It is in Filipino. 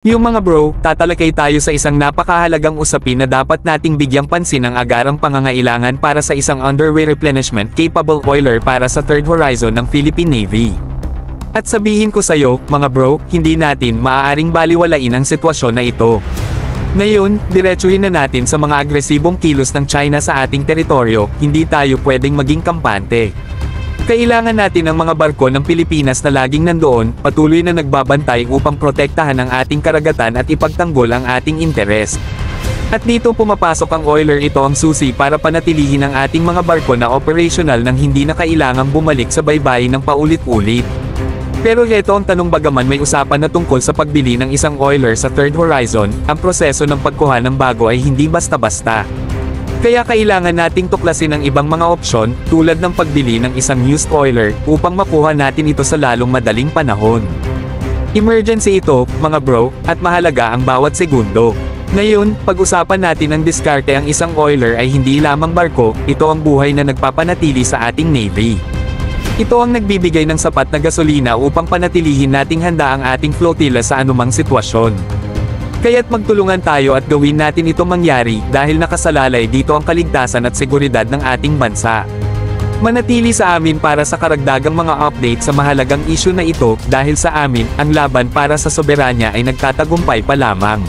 Yung mga bro, tatalakay tayo sa isang napakahalagang usapin na dapat nating bigyang pansin ang agarang pangangailangan para sa isang underway replenishment capable oiler para sa third horizon ng Philippine Navy. At sabihin ko sa'yo, mga bro, hindi natin maaaring baliwalain ang sitwasyon na ito. Ngayon, diretsuhin na natin sa mga agresibong kilos ng China sa ating teritoryo, hindi tayo pwedeng maging kampante. Kailangan natin ang mga barko ng Pilipinas na laging nandoon, patuloy na nagbabantay upang protektahan ang ating karagatan at ipagtanggol ang ating interes. At dito pumapasok ang oiler, ito ang susi para panatilihin ang ating mga barko na operational nang hindi na kailangang bumalik sa baybayin ng paulit-ulit. Pero heto ang tanong, bagaman may usapan na tungkol sa pagbili ng isang oiler sa third horizon, ang proseso ng pagkuha ng bago ay hindi basta-basta. Kaya kailangan nating tuklasin ang ibang mga opsyon, tulad ng pagbili ng isang used oiler, upang makuha natin ito sa lalong madaling panahon. Emergency ito, mga bro, at mahalaga ang bawat segundo. Ngayon, pag-usapan natin ang diskarte. Ang isang oiler ay hindi lamang barko, ito ang buhay na nagpapanatili sa ating Navy. Ito ang nagbibigay ng sapat na gasolina upang panatilihin nating handa ang ating flotilla sa anumang sitwasyon. Kaya't magtulungan tayo at gawin natin ito mangyari, dahil nakasalalay dito ang kaligtasan at seguridad ng ating bansa. Manatili sa amin para sa karagdagang mga update sa mahalagang issue na ito, dahil sa amin, ang laban para sa soberanya ay nagtatagumpay pa lamang.